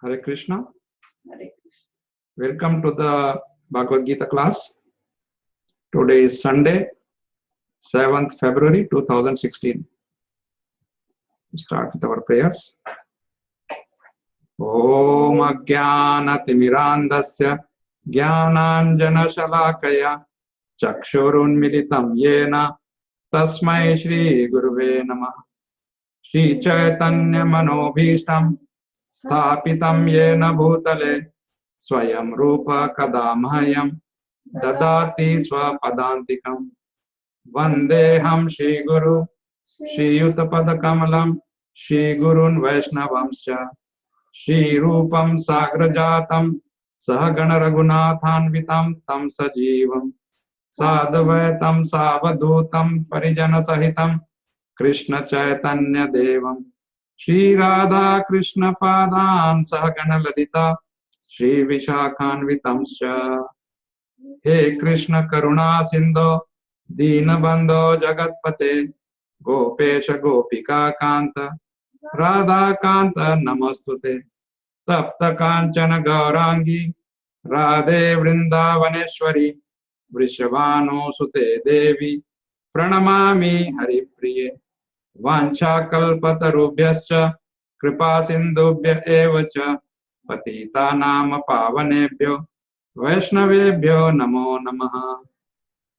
Hare Krishna. Hare Krishna. Welcome to the Bhagavad Gita class. Today is Sunday, 7th February 2016. We start with our prayers. Om Ajnanatirmirandasya Jnananjana Shalakaya Chakshurunmilitam Yena Tasmai Shri Guruve Namah. Shri Chaitanya Manobhishtam Sthapitam Yena Bhutale Swayam Rupa Kadamahayam Dadati Swapadantikam Vandeham Shri Guru Shri Yutapadakamalam Shri Gurun Vaishnavamscha Shri Rupam Sagrajatam Sahagana Raghunathanvitam Tam Sajivam Sadvaitam Savadutam Parijana Sahitam Krishna Chaitanya Devam Shri Radha Krishna Padan Sahagana Lalita Shri Vishakhanvitamscha. He Krishna Karuna Sindho Deenabandho Jagatpate Gopesha Gopika Kanta Radha Kanta Namastute Tapta Kanchana Gaurangi Radhe Vrindavaneshwari Vrishabhanu Sute Devi Pranamami Hari Priye Vancha Kalpatarubhyascha Kripa Sindhubhya Evacha Patita Nama Pavanebhyo Vaishnavebhyo Namo Namaha.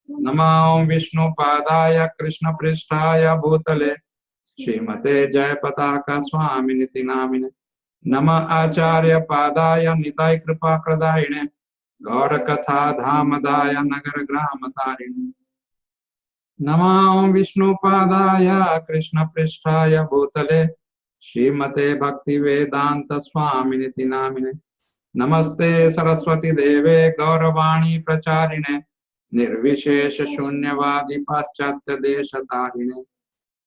Namo Vishnu Padaya Krishna Pristhaya Bhutale Srimate Jayapataka Swaminiti Namine Nama Acharya Padaya Nitai Kripa Pradayine Gaura Katha Dhamadaya Nagara Gramatarine Namo Vishnu Padaya Krishna Pristhaya Bhutale Srimate Bhakti Vedanta Swaminiti Namine Namaste Saraswati Deve Gauravani Pracharine Nirvishesha Shunyavadi Paschatya Deshatarine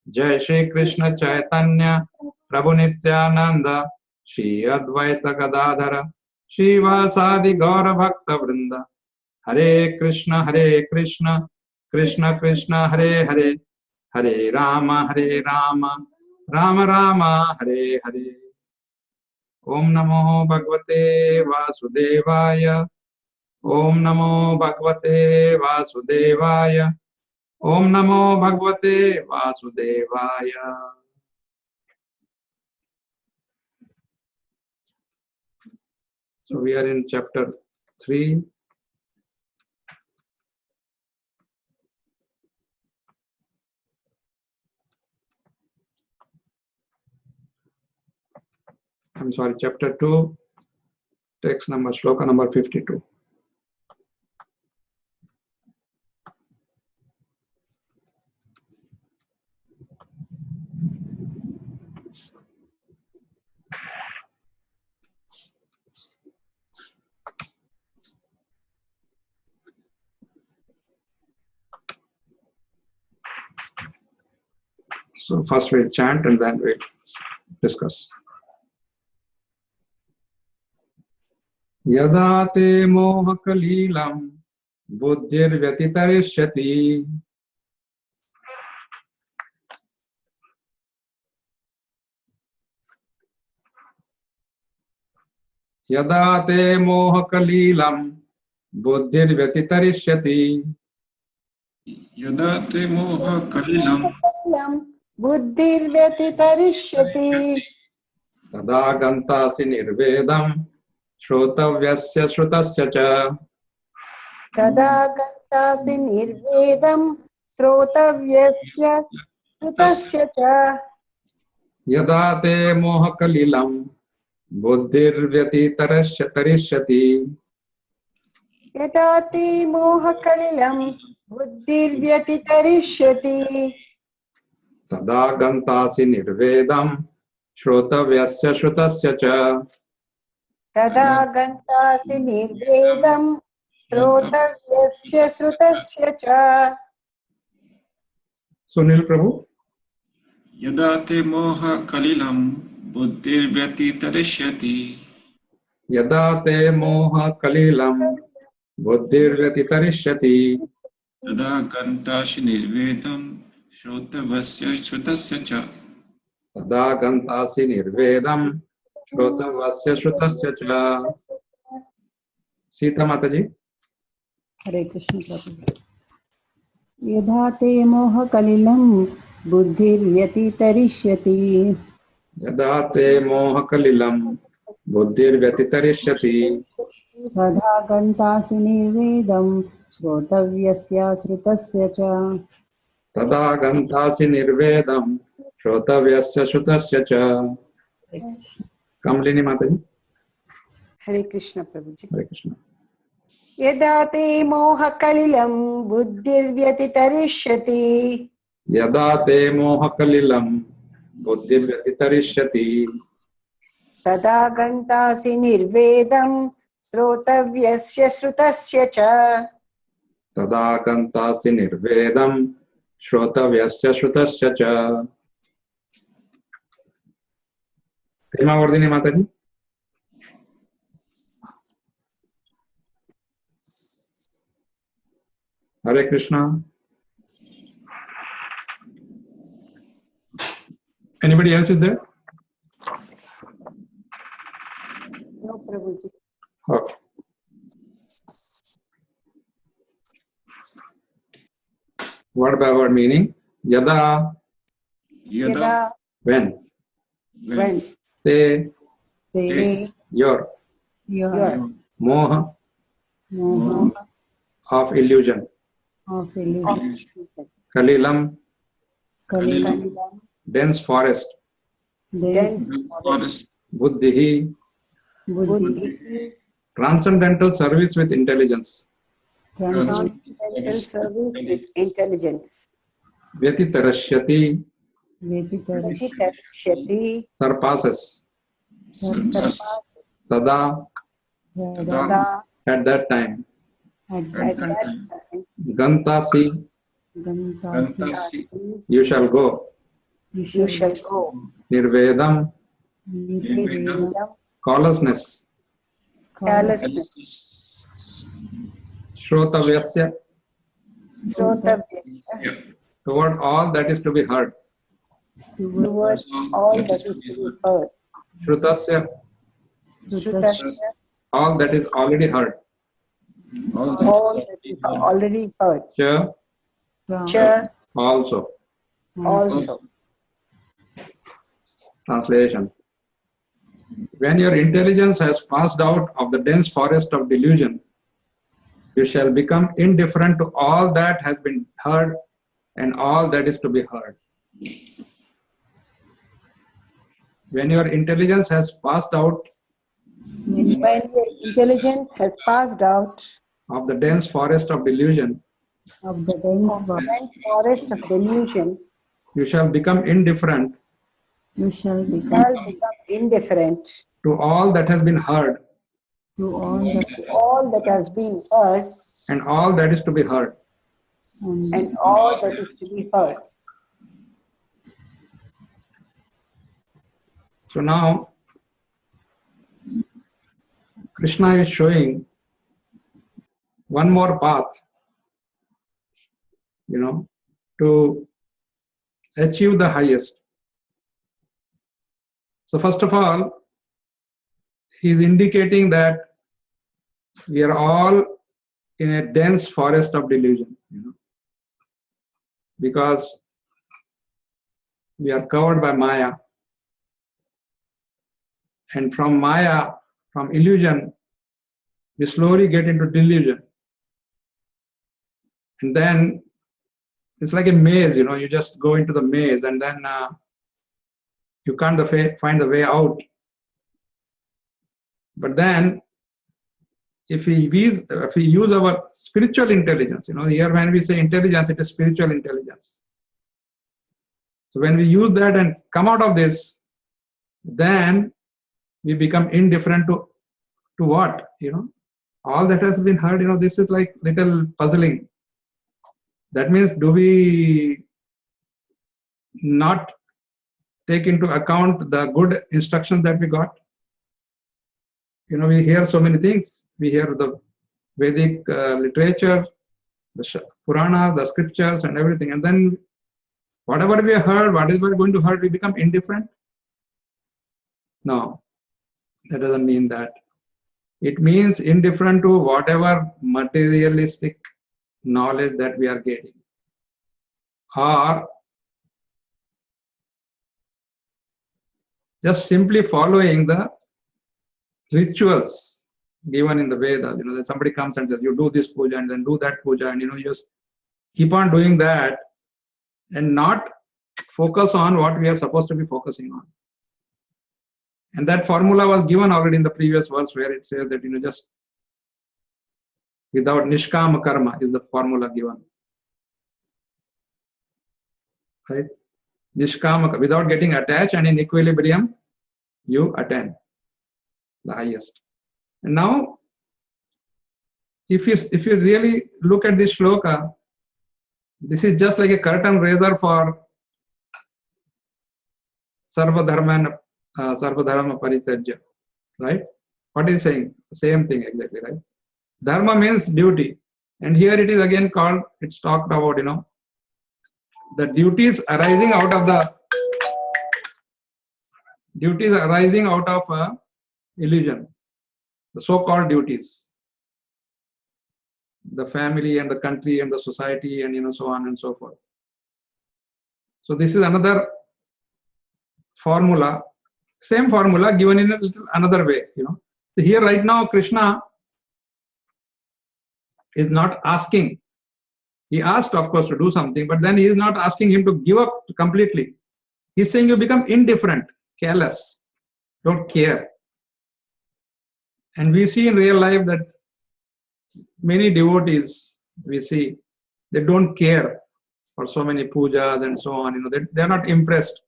Jai Shri Krishna Chaitanya Prabhu Nityananda Shri Advaita Gadadhara Shri Vasadi Gaura Bhakta Vrinda Hare Krishna Krishna Krishna Hare Hare Hare Rama Rama Rama Hare Hare. Om Namo Bhagavate Vasudevaya. Om Namo Bhagavate Vasudevaya. Om Namo Bhagavate Vasudevaya. So we are in chapter 3. I'm sorry, chapter 2, text number, Sloka number 52. So first we'll chant and then we'll discuss. Yada te moha kalilam buddhir vyatitarishyati Yada te moha kalilam buddhir vyatitarishyati Yada te moha kalilam buddhir vyatitarishyati Tada gantasi nirvedam Shrotavyasya Shrutasya cha Tada gantasi nirvedam Srotavyasya Shrutasya cha Yada te moha kalilam buddhir vyatitarishyati Yada te moha kalilam buddhir vyatitarishyati Tada gantasi nirvedam Shrotavyasya Shrutasya cha Tada gantasi nirvedam Srotavyasya Shrutasya cha. Sunil Prabhu. Yada te moha kalilam buddhir vyatitarishyati Yada te moha kalilam buddhir vyatitarishyati Tada gantashi nirvedam shrotavasya shrutasya cha Tada gantasi nirvedam श्रोतव्यस्य श्रुतस्य च. सीता माताजी. हरे कृष्ण प्रभु. यदा ते मोहकलिलं बुद्धिर्व्यतितरिष्यति यदा ते मोहकलिलं बुद्धिर्व्यतितरिष्यति तदा गन्तासि निर्वेदं श्रोतव्यस्य श्रुतस्य च. तदा गन्तासि निर्वेदं श्रोतव्यस्य श्रुतस्य च. कमलिनी माताजी. हरे कृष्ण प्रभु जी. हरे कृष्ण. यदा ते मोहकलिलं बुद्धिर्व्यतितरिष्यति यदा ते मोहकलिलं बुद्धिर्व्यतितरिष्यति तदा गन्तासि निर्वेदं श्रोतव्यस्य श्रुतस्य च. तदा गन्तासि निर्वेदं श्रोतव्यस्य श्रुतस्य च. हेमावर्धिनी माताजी. हरे Krishna. Anybody else is there? No Prabhu ji. Okay. Word by word meaning. Yada, यदा when. when Te, ते your. your Moha, moha of illusion. of illusion. Kalilam, Kalilam dense forest. dense forest. Buddhihi, buddhi transcendental service with intelligence. transcendental service with intelligence. Vyatitarashyati, Vyatitarashyati Vyatitashyati surpasses. Surpass. Tada, tada at that time. at at that that time Gantasi, Gantasi Gantasi. you shall go. you you shall shall go. Nirvedam, Nirvedam Nirvedam callousness. carelessness. Shrotavyasya, Srotavyasya toward all that is to be heard. towards all that is to be heard. Shrutasya, Shrutasya all that is already heard. all that is already heard. Cha, Cha also. also. Translation. When your intelligence has passed out of the dense forest of delusion, you shall become indifferent to all that has been heard and all that is to be heard. When your intelligence has passed out When your intelligence has passed out of the dense forest of delusion, of the dense of the dense forest of delusion, you shall become indifferent you shall become shall become indifferent to all that has been heard to all that to all that has been heard and all that is to be heard. and all that is to be heard. So now Krishna is showing one more path, to achieve the highest. So first of all, he is indicating that we are all in a dense forest of delusion, because we are covered by Maya. And from Maya, from illusion, we slowly get into delusion. And then it's like a maze, you just go into the maze and then you can't find the way out. But then if we use our spiritual intelligence, here when we say intelligence, it is spiritual intelligence. So when we use that and come out of this, then we become indifferent to what? All that has been heard, this is like little puzzling. That means, do we not take into account the good instructions that we got? We hear so many things. We hear the Vedic literature, the Purana, the scriptures and everything. And then whatever we heard, whatever we're going to hear, we become indifferent? No. That doesn't mean that. It means indifferent to whatever materialistic knowledge that we are getting, or just simply following the rituals given in the Vedas. That somebody comes and says, you do this puja and then do that puja, and you just keep on doing that and not focus on what we are supposed to be focusing on. And that formula was given already in the previous verse, where it says that just without nishkama karma is the formula given, right? Nishkama, without getting attached and in equilibrium, you attain the highest. And now, if you really look at this shloka, this is just like a curtain raiser for sarva dharma parityajya, right? What is saying? Same thing exactly, right? Dharma means duty, and here it is again called. It's talked about the duties arising out of illusion, the so-called duties, the family and the country and the society and so on and so forth. So this is another formula, same formula given in a little another way. So here right now Krishna is not asking. He asked, of course, to do something, but then he is not asking him to give up completely. He's saying you become indifferent, careless, don't care. And we see in real life that many devotees, we see, they don't care for so many pujas and so on. They are not impressed.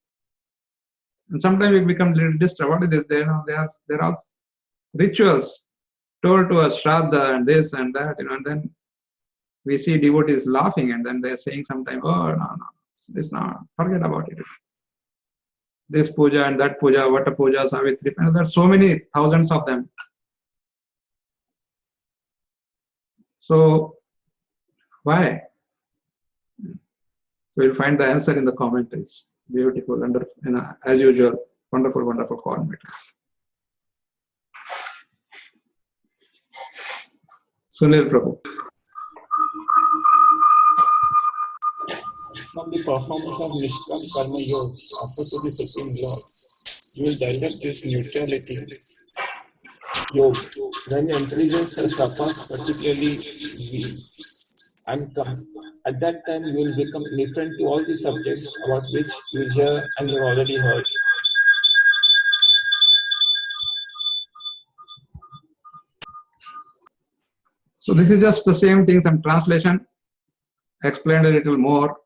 And sometimes we become a little disturbed. What is this? There are rituals told to us, Shraddha and this and that, and then we see devotees laughing, and then they're saying sometimes, oh, no, this not, forget about it. This puja and that puja, Vata puja, Savitri, and there are so many thousands of them. So, why? We'll find the answer in the commentaries. Beautiful, as usual, wonderful, wonderful commentaries. Sunil Prabhu. From the performance of Nishkam Karma Yoga, after to the Supreme Lord, you will develop this neutrality yoga. When your intelligence has surpassed particularly at that time you will become indifferent to all the subjects about which you hear and you have already heard. So this is just the same thing, some translation explained a little more,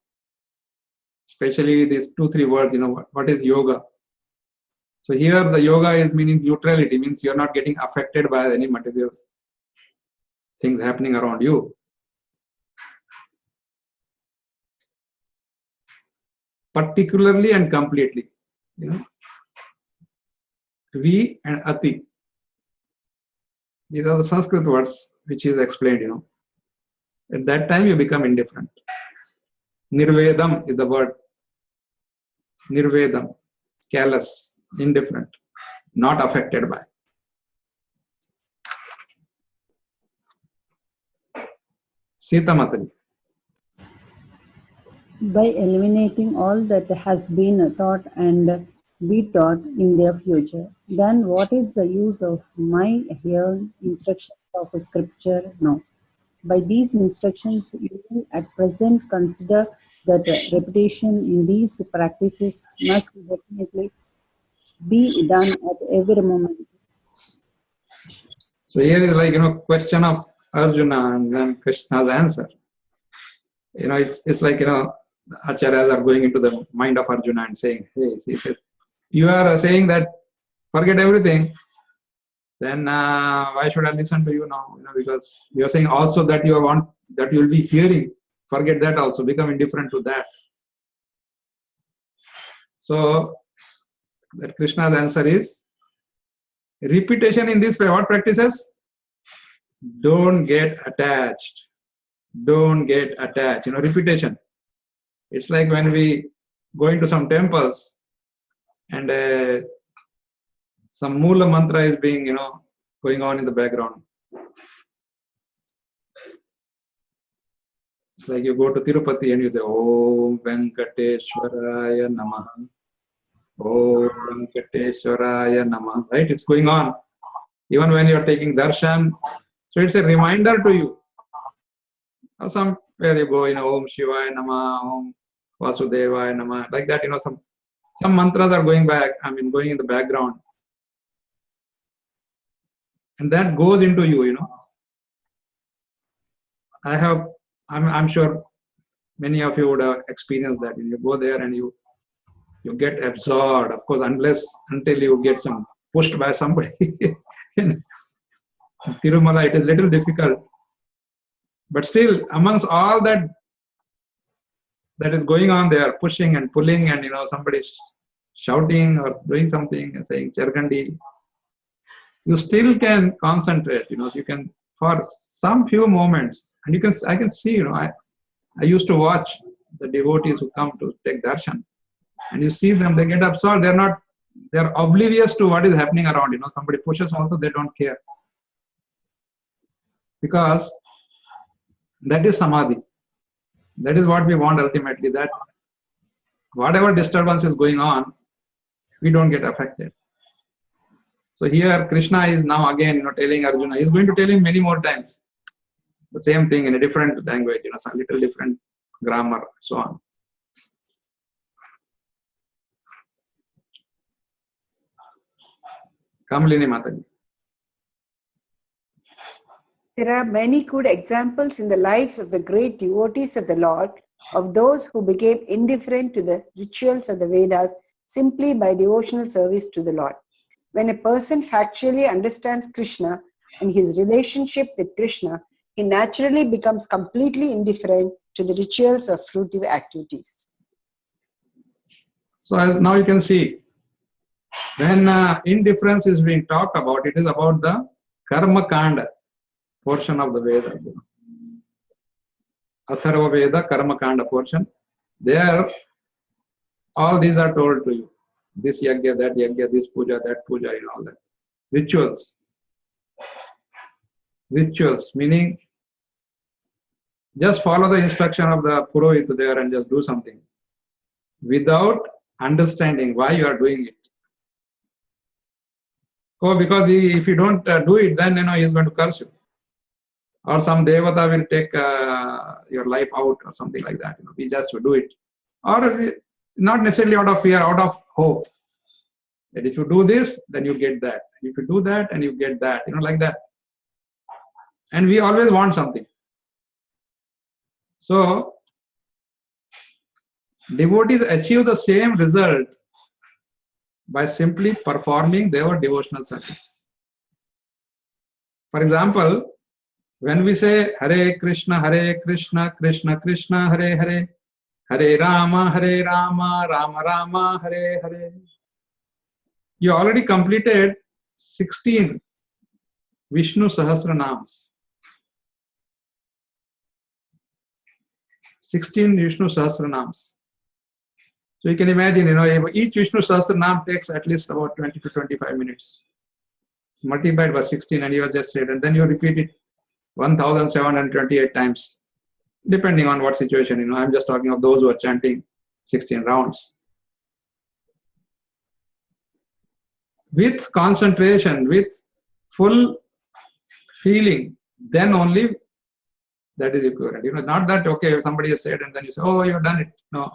especially these 2-3 words, what is yoga? So here the yoga is meaning neutrality, means you're not getting affected by any material things happening around you. Particularly and completely, Vi and Ati. These are the Sanskrit words which is explained, At that time you become indifferent. Nirvedam is the word. Nirvedam, callous, indifferent, not affected by. Sita Matali. By eliminating all that has been taught and be taught in their future, then what is the use of my hearing instructions of scripture now? By these instructions, you will at present consider that repetition in these practices must definitely be done at every moment. So here is like, question of Arjuna and then Krishna's answer. It's like, Acharyas are going into the mind of Arjuna and saying, hey, he says, you are saying that forget everything, then why should I listen to you now? Because you are saying also that you will be hearing, forget that also, become indifferent to that. So that Krishna's answer is repetition in this way. What practices? Don't get attached. Don't get attached. Repetition. It's like when we go into some temples and some Mula mantra is being, going on in the background. Like you go to Tirupati and you say, Om Venkateshwaraya Namaha. Om Venkateshwaraya Namaha. Right? It's going on. Even when you're taking darshan. So it's a reminder to you. Or somewhere you go, Om Shivaya Namaha, Om Vasudevaya Namaha. Like that, some mantras are going going in the background. And that goes into you, I'm sure many of you would have experienced that. You go there and you get absorbed, of course, until you get pushed by somebody. In Tirumala, it is little difficult. But still, amongst all that is going on there, pushing and pulling, and somebody's shouting or doing something and saying Chergandi, you still can concentrate. You can, for some few moments, and I can see. I used to watch the devotees who come to take darshan, and you see them, they get absorbed. They're oblivious to what is happening around. Somebody pushes also, they don't care, because that is samadhi. That is what we want ultimately. That whatever disturbance is going on, we don't get affected. So here Krishna is now again telling Arjuna. He's going to tell him many more times the same thing in a different language, some little different grammar, so on. Kamlini Mataji. There are many good examples in the lives of the great devotees of the Lord, of those who became indifferent to the rituals of the Vedas simply by devotional service to the Lord. When a person factually understands Krishna and his relationship with Krishna, he naturally becomes completely indifferent to the rituals of fruitive activities. So as now you can see, when indifference is being talked about, it is about the karma kanda portion of the Veda. Atharva Veda, karma kanda portion. There, all these are told to you. This yagya, that yagya, this puja, that puja, all that. Rituals. Rituals, meaning just follow the instruction of the Purohit there and just do something without understanding why you are doing it. Oh, because if you don't do it, then he is going to curse you. Or some devata will take your life out or something like that. We just do it. Or not necessarily out of fear, out of hope. That if you do this, then you get that. If you do that, and you get that. Like that. And we always want something. So, devotees achieve the same result by simply performing their devotional service. For example, when we say Hare Krishna, Krishna Krishna, Hare Hare, Hare Rama, Rama Rama, Hare Hare, you already completed 16 Vishnu Sahasranams. 16 Vishnu Sahasranams. So you can imagine, each Vishnu Sahasranam takes at least about 20 to 25 minutes. Multiplied by 16 and you have just said, and then you repeat it 1,728 times, depending on what situation. I'm just talking of those who are chanting 16 rounds. With concentration, with full feeling, then only that is equivalent. Not that, okay, if somebody has said and then you say, oh, you've done it. No.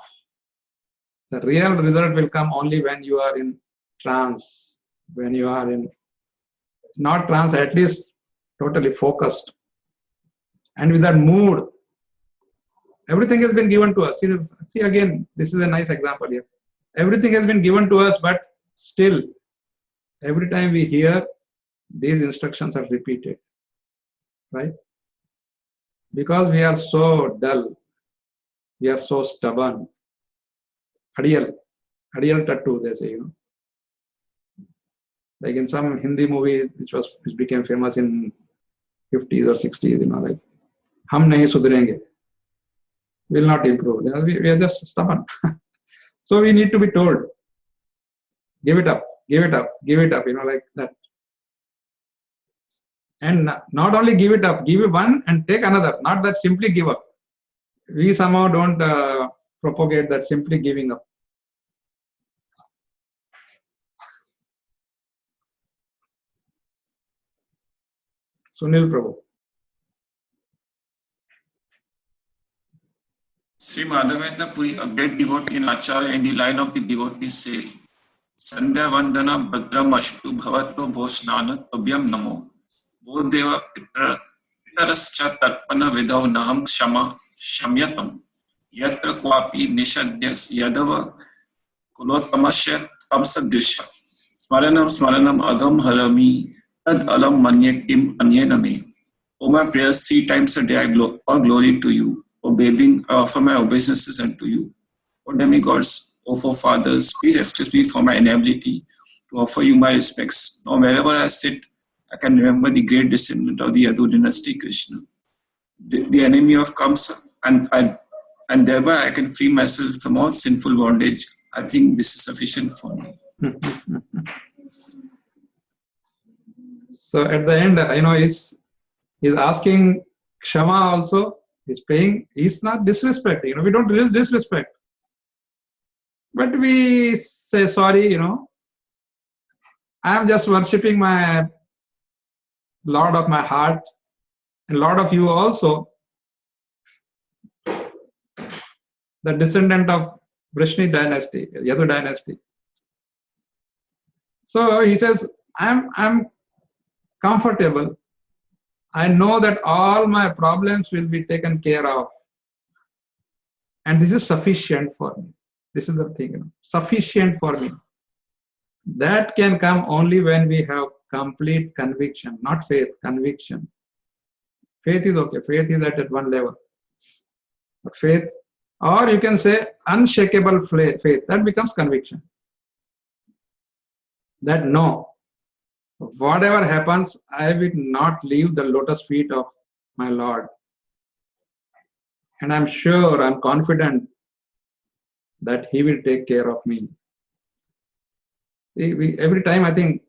The real result will come only when you are in trance, when you are in, not trance, at least totally focused. And with that mood, everything has been given to us. See again, this is a nice example here. Everything has been given to us, but still, every time we hear, these instructions are repeated. Right? Because we are so dull, we are so stubborn. Adiyal tattoo, they say, Like in some Hindi movie, which became famous in 50s or 60s, like, Hum nahi sudhrenge, will not improve. We are just stubborn. So we need to be told, give it up. give it up, like that. And not only give it up, give one and take another, not that simply give up. We somehow don't propagate that simply giving up. Sunil Prabhu. Sri Madhavendra Puri, a great devotee in Acharya, in the line of the devotees say, Sandhya Vandana Bhadram Ashtu Bhavatto Bhosnana Tabhyam Namo. Bodheva Pitarascha Tarpana Vidhav Naham Shama Shamyatam. Yatra Kwapi Nishadyas Yadava Kulotamasya Amsadisha. Smaranam Agam Harami Tad Alam Manyakim Anyename. O my prayers 3 times a day, all glory to you. O bathing, I offer my obeisances unto you. O demigods, O forefathers, please excuse me for my inability to offer you my respects. Now wherever I sit, I can remember the great descendant of the Yadu dynasty, Krishna, the enemy of Kamsa, and thereby I can free myself from all sinful bondage. I think this is sufficient for me. So at the end, he's asking Kshama also. He's paying. He's not disrespecting. We don't disrespect, but we say sorry. I am just worshipping my Lord of my heart, and Lord of you also, the descendant of Vrishni dynasty, Yadu dynasty. So he says, I'm comfortable. I know that all my problems will be taken care of. And this is sufficient for me. This is the thing, sufficient for me. That can come only when we have complete conviction, not faith, conviction. Faith is okay. Faith is at one level. But faith, or you can say unshakable faith, that becomes conviction. That no, whatever happens, I will not leave the lotus feet of my Lord. And I'm sure, I'm confident that He will take care of me. See, every time, I think,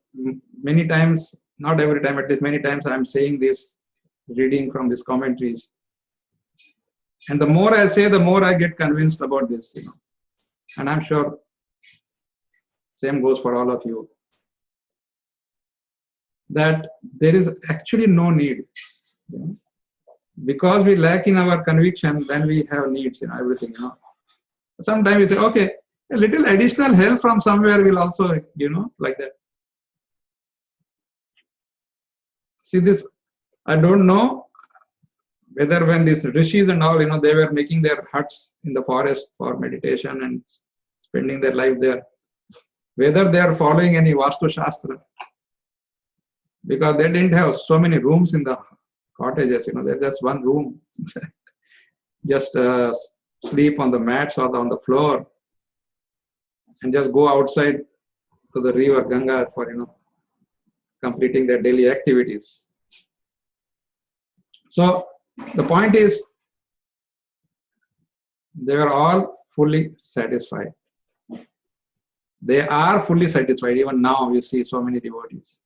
many times, not every time, at least many times, I'm saying this, reading from these commentaries. And the more I say, the more I get convinced about this, And I'm sure same goes for all of you. That there is actually no need. Because we lack in our conviction, then we have needs, everything, Sometimes we say, okay, a little additional help from somewhere will also, like that. See this, I don't know whether when these rishis and all, they were making their huts in the forest for meditation and spending their life there, whether they are following any Vastu Shastra. Because they didn't have so many rooms in the cottages, there's just one room. Just sleep on the mats or on the floor and just go outside to the river Ganga for, completing their daily activities. So the point is, they are all fully satisfied. They are fully satisfied. Even now you see so many devotees.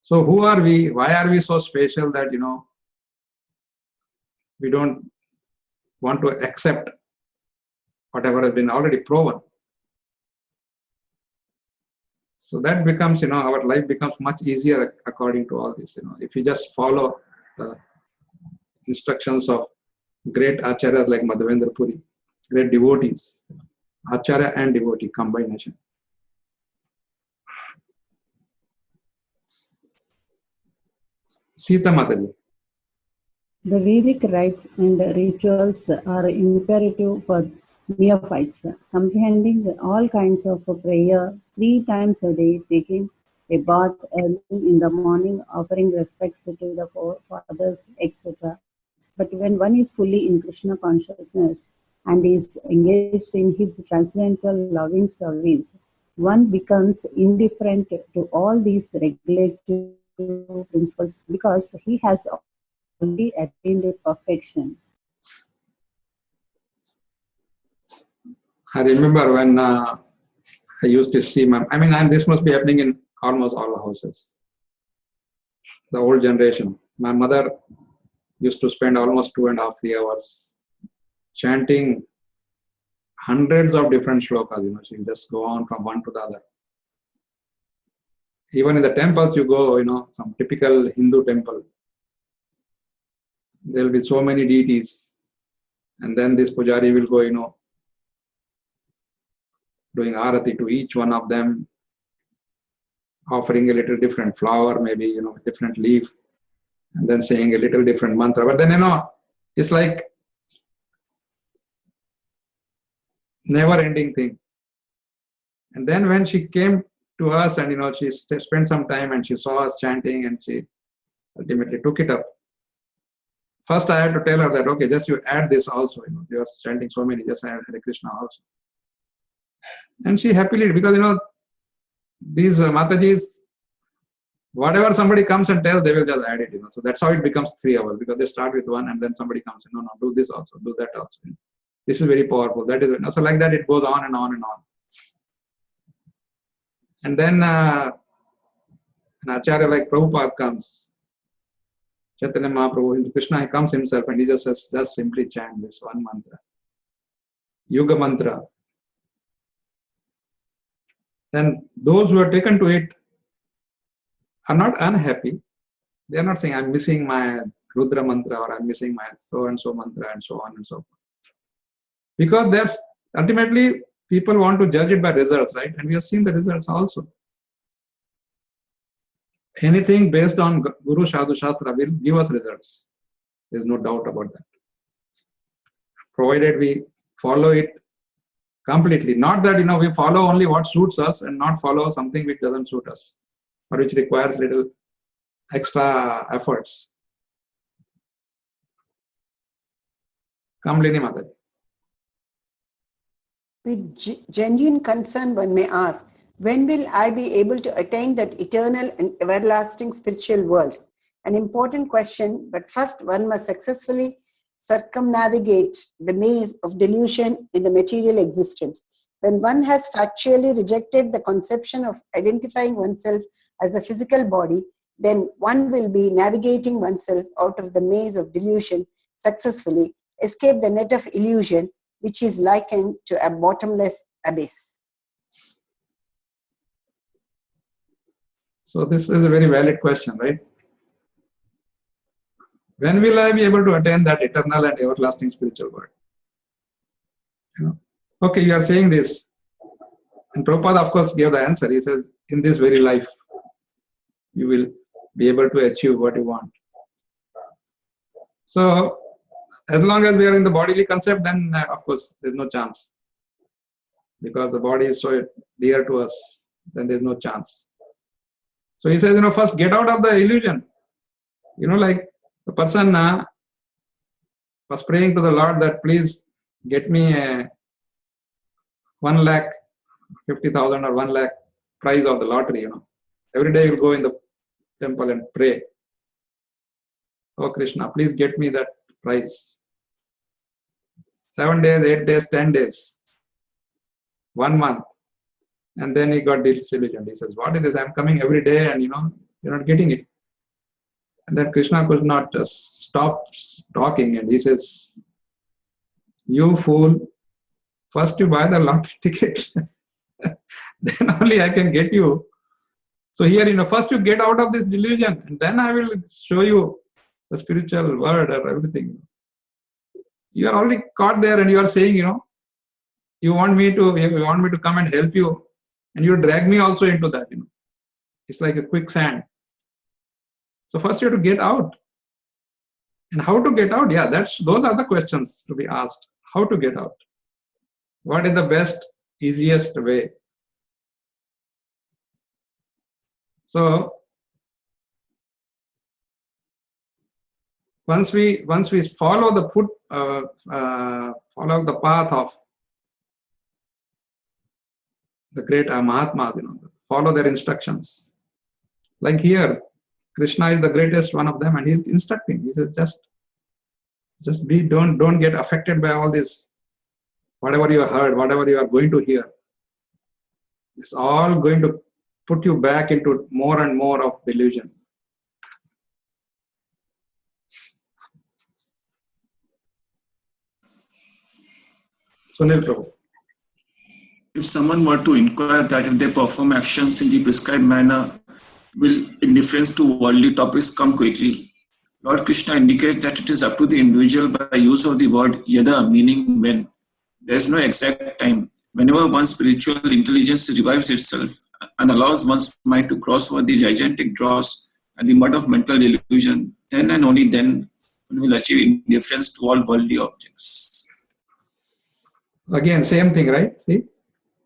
So who are we? Why are we so special that, we don't want to accept whatever has been already proven? So that becomes, our life becomes much easier according to all this, if you just follow the instructions of great acharyas like Madhavendra Puri, great devotees, acharya and devotee combination. Sita Mataji. The Vedic rites and rituals are imperative for neophytes, comprehending all kinds of prayer 3 times a day, taking a bath early in the morning, offering respects to the forefathers, etc. But when one is fully in Krishna consciousness and is engaged in his transcendental loving service, one becomes indifferent to all these regulative principles because he has already attained perfection. I remember when I used to see and this must be happening in almost all the houses. The old generation. My mother used to spend almost 2.5, 3 hours chanting hundreds of different slokas. She'll just go on from one to the other. Even in the temples you go, some typical Hindu temple, there will be so many deities, and then this pujari will go, doing arati to each one of them, offering a little different flower, maybe, different leaf, and then saying a little different mantra. But then, it's like never ending thing. And then when she came to us and, she spent some time and she saw us chanting and she ultimately took it up. First, I had to tell her that, okay, just you add this also, you are chanting so many, just add Hare Krishna also. And she happily, because, these Matajis, whatever somebody comes and tells, they will just add it, So that's how it becomes 3 hours, because they start with one and then somebody comes and, no, do this also, do that also. This is very powerful. That is, so like that, it goes on and on and on. And then an Acharya like Prabhupada comes, Chaitanya Mahaprabhu, Krishna, he comes himself and he just says, just simply chant this one mantra, Yuga mantra. Then those who are taken to it are not unhappy. They are not saying, I'm missing my Rudra mantra or I'm missing my so and so mantra and so on and so forth. Because there's ultimately people want to judge it by results, right? And we have seen the results also. Anything based on Guru Sadhu Shastra will give us results. There's no doubt about that. Provided we follow it completely. Not that, we follow only what suits us and not follow something which doesn't suit us or which requires little extra efforts. Kamlini Mataji. With genuine concern, one may ask, when will I be able to attain that eternal and everlasting spiritual world? An important question, but first one must successfully circumnavigate the maze of delusion in the material existence. When one has factually rejected the conception of identifying oneself as the physical body, then one will be navigating oneself out of the maze of delusion successfully, escape the net of illusion, which is likened to a bottomless abyss. So this is a very valid question, right? When will I be able to attain that eternal and everlasting spiritual world? Okay, you are saying this. And Prabhupada, of course, gave the answer. He says, in this very life, you will be able to achieve what you want. So, as long as we are in the bodily concept, then of course, there's no chance. Because the body is so dear to us, then there's no chance. So he says, first get out of the illusion. Like the person was praying to the Lord that please get me a 1,50,000 or 1 lakh prize of the lottery. Every day you go in the temple and pray. Oh Krishna, please get me that prize. 7 days, 8 days, 10 days, 1 month. And then he got disillusioned. He says, what is this? I'm coming every day and you're not getting it. And then Krishna could not stop talking and he says, you fool, first you buy the lottery ticket, then only I can get you. So here, first you get out of this delusion and then I will show you the spiritual world or everything. You are already caught there and you are saying, you want me to come and help you and you drag me also into that, It's like a quicksand. So first you have to get out. And how to get out? Yeah, those are the questions to be asked. How to get out? What is the best, easiest way? So once we follow the follow the path of the great Mahatmas, follow their instructions. Like here, Krishna is the greatest one of them, and he's instructing. He says, don't get affected by all this, whatever you heard, whatever you are going to hear. It's all going to put you back into more and more of delusion. Sunil Prabhu. If someone were to inquire that if they perform actions in the prescribed manner, will indifference to worldly topics come quickly? Lord Krishna indicates that it is up to the individual by use of the word yada, meaning when. There is no exact time. Whenever one's spiritual intelligence revives itself and allows one's mind to cross over the gigantic dross and the mud of mental delusion, then and only then one will achieve indifference to all worldly objects. Again, same thing, right? See?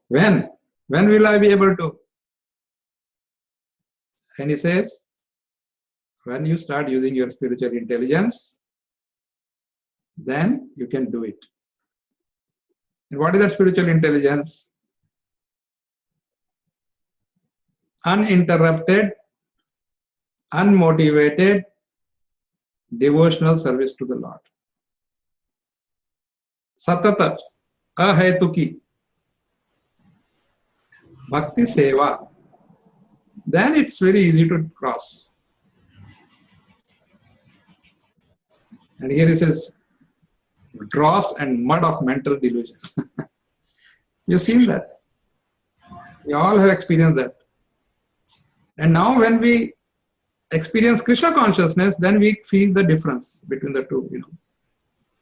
When will I be able to? And he says, when you start using your spiritual intelligence, then you can do it. And what is that spiritual intelligence? Uninterrupted, unmotivated, devotional service to the Lord. Satata, ahetuki, bhakti seva. Then it's very easy to cross. And here he says, dross and mud of mental delusion. You've seen that. We all have experienced that. And now when we experience Krishna consciousness, then we feel the difference between the two.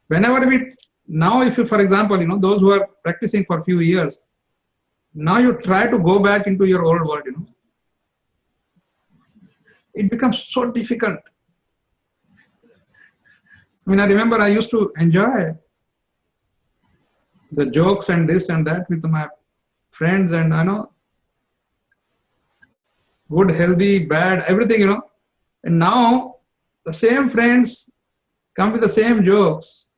Whenever now if you, for example, those who are practicing for a few years, now you try to go back into your old world, it becomes so difficult. I remember I used to enjoy the jokes and this and that with my friends, and good, healthy, bad, everything, And now the same friends come with the same jokes.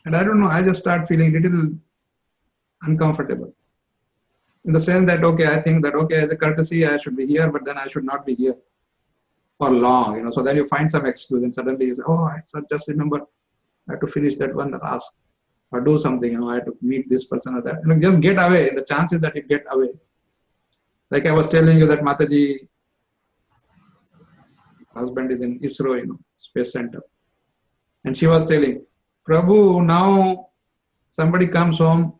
And I don't know, I just start feeling a little uncomfortable. In the sense that, okay, I think that, okay, as a courtesy, I should be here, but then I should not be here for long, So then you find some excuse and suddenly you say, oh, I just remember I have to finish that one task or do something, I have to meet this person or that. Just get away. The chances that you get away. Like I was telling you that Mataji husband is in ISRO, Space Center. And she was telling, Prabhu, now somebody comes home,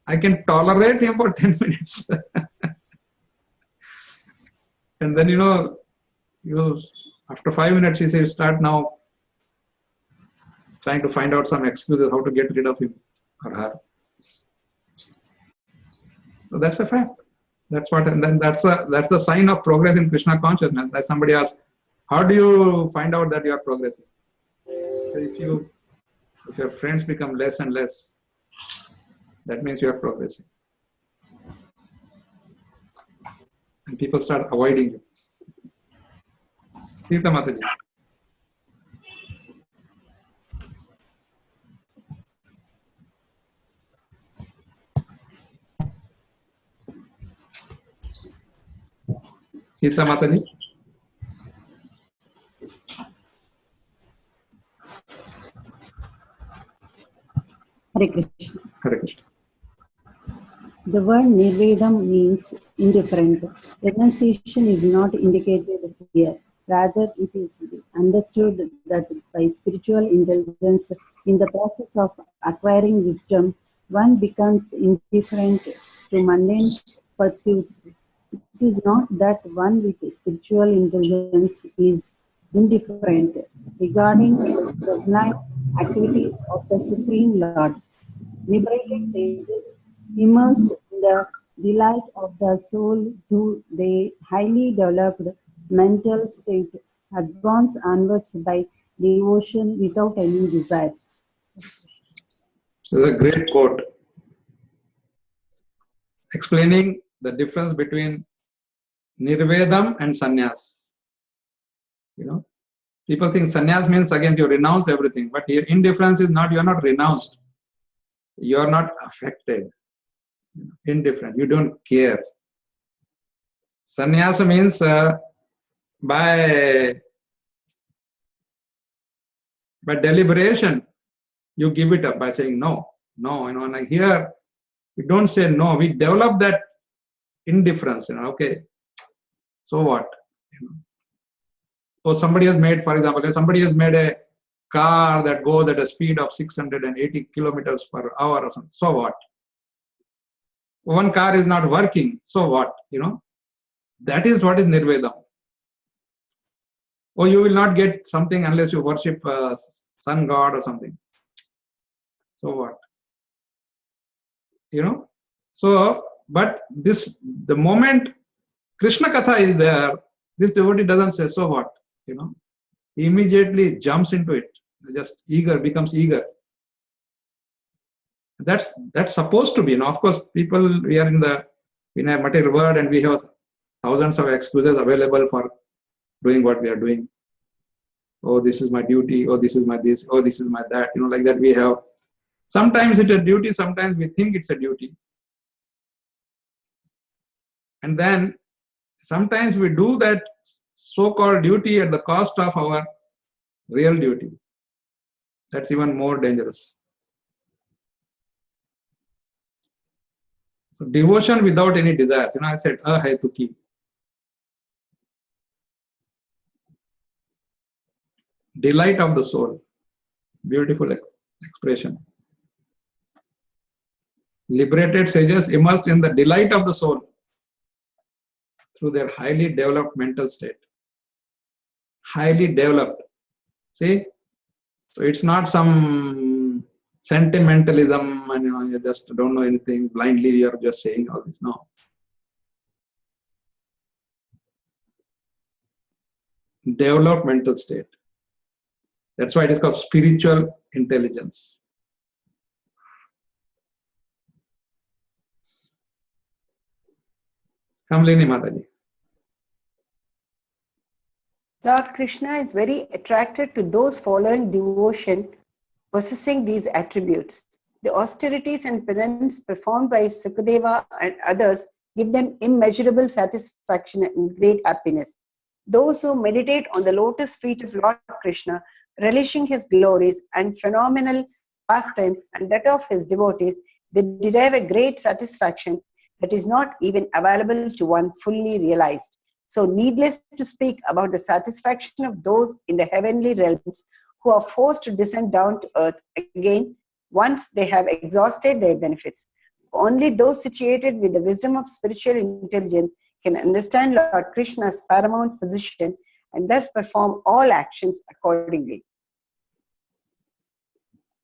I can tolerate him for 10 minutes. And then, after 5 minutes, she says, start now trying to find out some excuses how to get rid of him or her. So that's a fact. That's what, and then that's the sign of progress in Krishna consciousness. Like somebody asked, how do you find out that you are progressing? If your friends become less and less, that means you are progressing. And people start avoiding you. Sita Mataji. Sita Mataji. Hare Krishna. Hare Krishna. The word nirvedam means indifferent. Renunciation is not indicated here. Rather, it is understood that by spiritual intelligence, in the process of acquiring wisdom, one becomes indifferent to mundane pursuits. It is not that one with spiritual intelligence is indifferent regarding the sublime activities of the Supreme Lord. Liberated sages, immersed in the delight of the soul through their highly developed mental state, advance onwards by devotion without any desires. So this is a great quote explaining the difference between nirvedam and sannyas. People think sannyas means again you renounce everything, but here indifference is not, you are not renounced. You are not affected. Indifferent. You don't care. Sannyasa means by deliberation, you give it up by saying no. Like here, We don't say no. We develop that indifference. Okay, so what? So somebody has made, for example, if somebody has made a car that goes at a speed of 680 kilometers per hour or something. So what? One car is not working. So what? That is what is Nirvedam. Or you will not get something unless you worship sun god or something. So what? So, but the moment Krishna Katha is there, this devotee doesn't say, so what? He immediately jumps into it, just becomes eager. That's supposed to be. Of course, people, we are in a material world and we have thousands of excuses available for doing what we are doing. Oh, this is my duty. Oh, this is my this. Oh, this is my that. Like that we have. Sometimes it's a duty. Sometimes we think it's a duty. And then sometimes we do that so-called duty at the cost of our real duty. That's even more dangerous. So devotion without any desires. I said, ahetuki. Delight of the soul. Beautiful expression. Liberated sages immersed in the delight of the soul through their highly developed mental state. Highly developed. See? So it's not some sentimentalism and you just don't know anything, blindly you are just saying all this. No. Developed mental state. That's why it is called spiritual intelligence. Kamlini Mataji. Lord Krishna is very attracted to those following devotion, possessing these attributes. The austerities and penance performed by Sukadeva and others give them immeasurable satisfaction and great happiness. Those who meditate on the lotus feet of Lord Krishna, relishing his glories and phenomenal pastimes and that of his devotees, they derive a great satisfaction that is not even available to one fully realized. So needless to speak about the satisfaction of those in the heavenly realms who are forced to descend down to earth again once they have exhausted their benefits. Only those situated with the wisdom of spiritual intelligence can understand Lord Krishna's paramount position and thus perform all actions accordingly.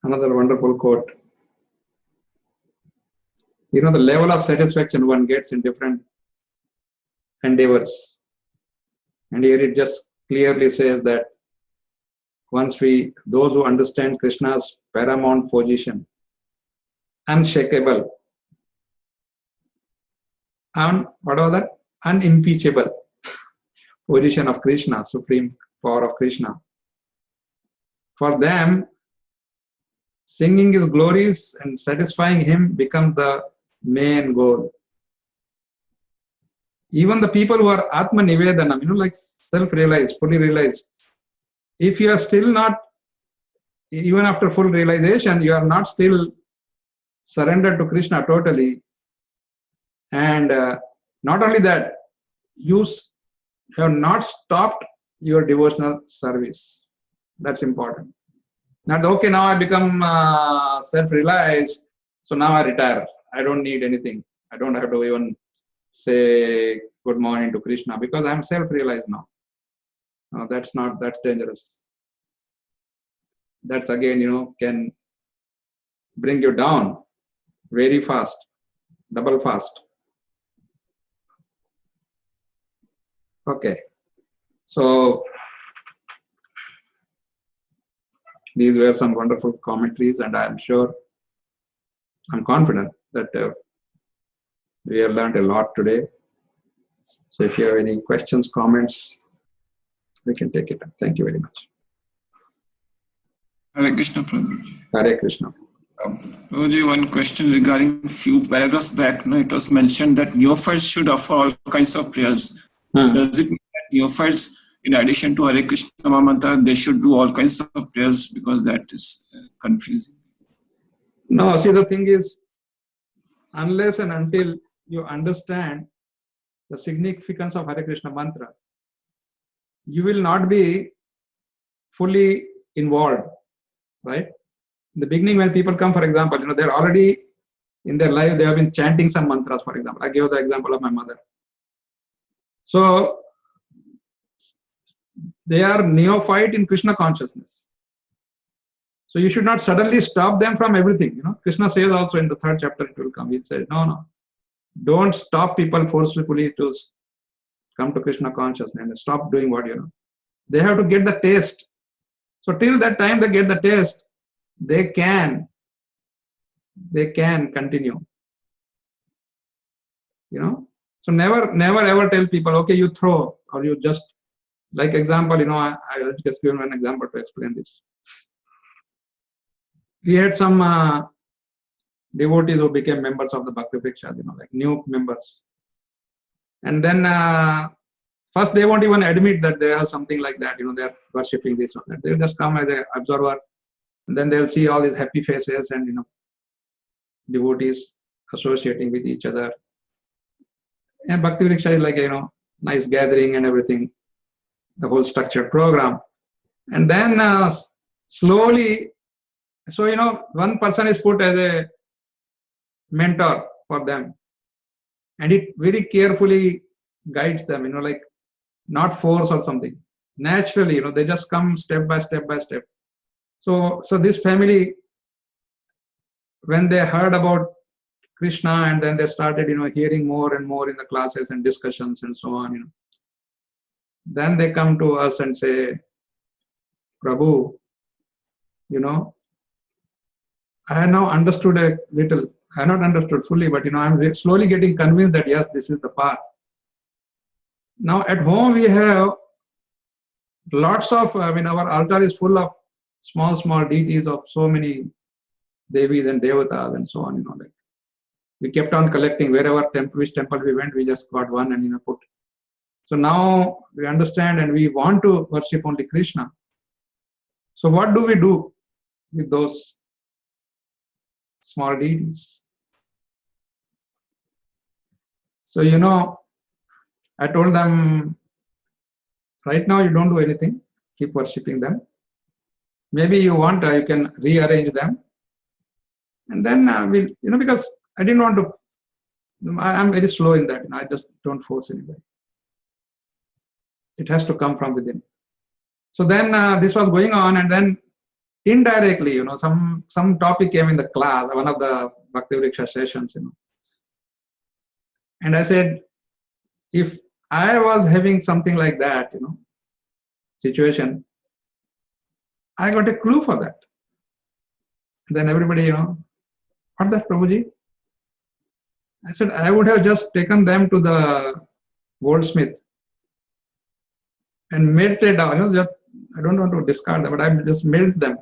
Another wonderful quote. The level of satisfaction one gets in different endeavors. And here it just clearly says that those who understand Krishna's paramount position, unshakable, and unimpeachable position of Krishna, supreme power of Krishna. For them, singing his glories and satisfying him becomes the main goal. Even the people who are Atma Nivedanam, like self-realized, fully realized, if you are still not, even after full realization, you are not still surrendered to Krishna totally, and not only that, you have not stopped your devotional service. That's important. Not, okay, now I become self-realized, so now I retire. I don't need anything. I don't have to even say good morning to Krishna because I'm self-realized now. No, that's dangerous. That's again, can bring you down very fast, double fast. Okay, so these were some wonderful commentaries, and I'm confident that we have learned a lot today. So if you have any questions, comments, we can take it up. Thank you very much. Hare Krishna, Prabhuji. Hare Krishna. Prabhuji, one question regarding few paragraphs back. It was mentioned that neophytes should offer all kinds of prayers. Does it mean that neophytes, in addition to Hare Krishna Mantra, they should do all kinds of prayers, because that is confusing? No, see, the thing is, unless and until you understand the significance of Hare Krishna mantra, you will not be fully involved, right? In the beginning, when people come, for example, they're already in their life, they have been chanting some mantras, for example. I gave the example of my mother. So they are neophyte in Krishna consciousness. So you should not suddenly stop them from everything. Krishna says also in the 3rd chapter, it will come. He says, no, don't stop people forcefully to come to Krishna consciousness and stop doing what They have to get the taste. So till that time they get the taste, they can continue. So never ever tell people, okay, you throw, or you just, like example, I'll just give an example to explain this. We had some devotees who became members of the Bhakti Vriksha, like new members. And then first they won't even admit that they have something like that, they're worshipping this or that. They'll just come as an observer, and then they'll see all these happy faces and devotees associating with each other. And Bhakti Vriksha is like nice gathering and everything, the whole structured program. And then slowly, so one person is put as a mentor for them, and it very carefully guides them, like not force or something. Naturally, they just come step by step by step. So this family, when they heard about Krishna, and then they started hearing more and more in the classes and discussions and so on, then they come to us and say, Prabhu, I have now understood a little. I have not understood fully, but I'm slowly getting convinced that yes, this is the path. Now at home we have lots of, our altar is full of small deities of so many devis and devatas and so on, like we kept on collecting wherever which temple we went, we just got one and put. So now we understand and we want to worship only Krishna. So what do we do with those small deities? So I told them, right now you don't do anything, keep worshipping them. Maybe you want, you can rearrange them. And then we'll, because I didn't want to, I'm very slow in that, I just don't force anybody. It has to come from within. So then this was going on, and then indirectly, some topic came in the class, one of the Bhakti Vriksha sessions, And I said, if I was having something like that, situation, I got a clue for that. And then everybody, what that, Prabhuji? I said, I would have just taken them to the goldsmith and melted down, just, I don't want to discard them, but I just melt them,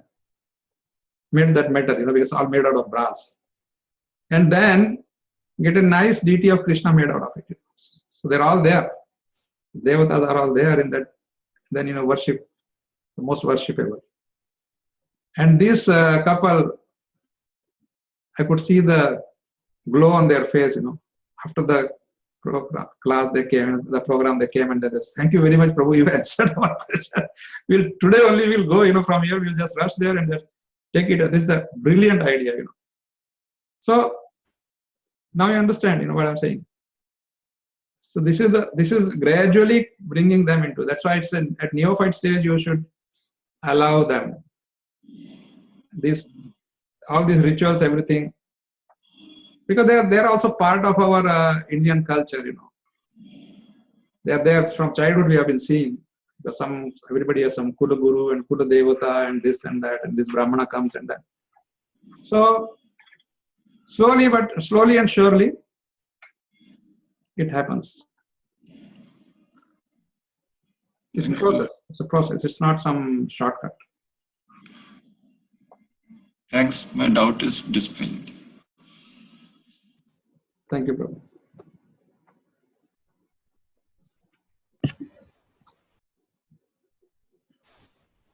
made that metal, because it's all made out of brass. And then get a nice deity of Krishna made out of it. So they're all there. Devatas are all there in that, then worship, the most worshipable. And this couple, I could see the glow on their face, after the class they came, the program they came, and they said, thank you very much, Prabhu, you answered our question. Today only we'll go, from here, we'll just rush there and just take it. This is the brilliant idea, So now you understand, what I'm saying. So this is gradually bringing them into. That's why it's at neophyte stage you should allow them. All these rituals, everything, because they're also part of our Indian culture, They're there from childhood. We have been seeing, because everybody has some Kula Guru and Kula Devata and this and that, and this Brahmana comes and that. So slowly and surely, it happens. It's a process. It's a process. It's not some shortcut. Thanks. My doubt is dispelled. Thank you, Prabhu.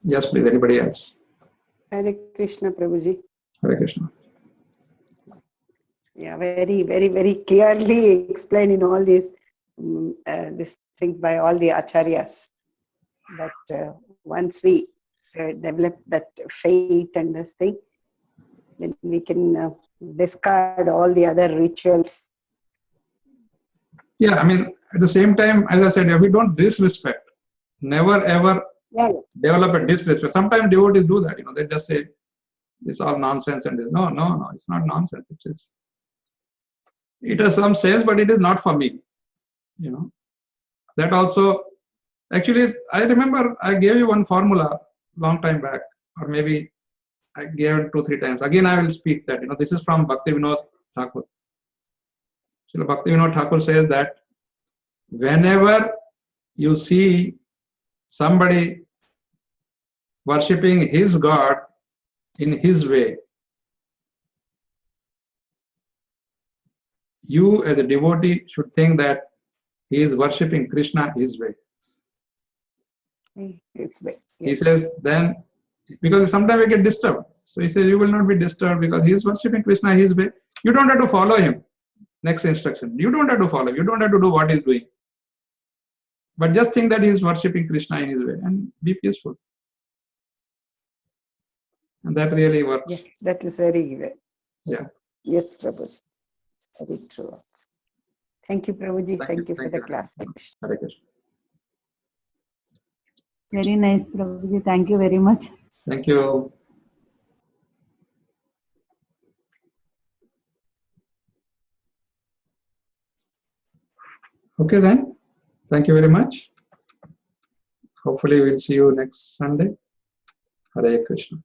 Yes, please. Anybody else? Hare Krishna, Prabhuji. Hare Krishna. Yeah, very, very, very clearly explained in all these things by all the acharyas. That once we develop that faith and this thing, then we can discard all the other rituals. Yeah, I mean, at the same time, as I said, we don't disrespect. Never ever Yeah, develop a disrespect. Sometimes devotees do that. They just say it's all nonsense and this. No, it's not nonsense. It has some sense, but it is not for me. That also. Actually, I remember I gave you one formula long time back, or maybe I gave it 2-3 times. Again, I will speak that. This is from Bhakti Vinod Thakur. So Bhakti Vinod Thakur says that whenever you see somebody worshipping his God in his way, you as a devotee should think that he is worshipping Krishna his way. it's way. He says then, because sometimes we get disturbed. So he says you will not be disturbed because he is worshipping Krishna his way. You don't have to follow him. Next instruction. You don't have to follow. You don't have to do what he's doing. But just think that he is worshipping Krishna in his way and be peaceful. And that really works. Yes, that is very good. Yeah. Yes, Prabhuji. Very true. Thank you, Prabhuji. Thank you for the class. Hare Krishna. Very nice, Prabhuji. Thank you very much. Thank you. Okay then. Thank you very much. Hopefully we'll see you next Sunday. Hare Krishna.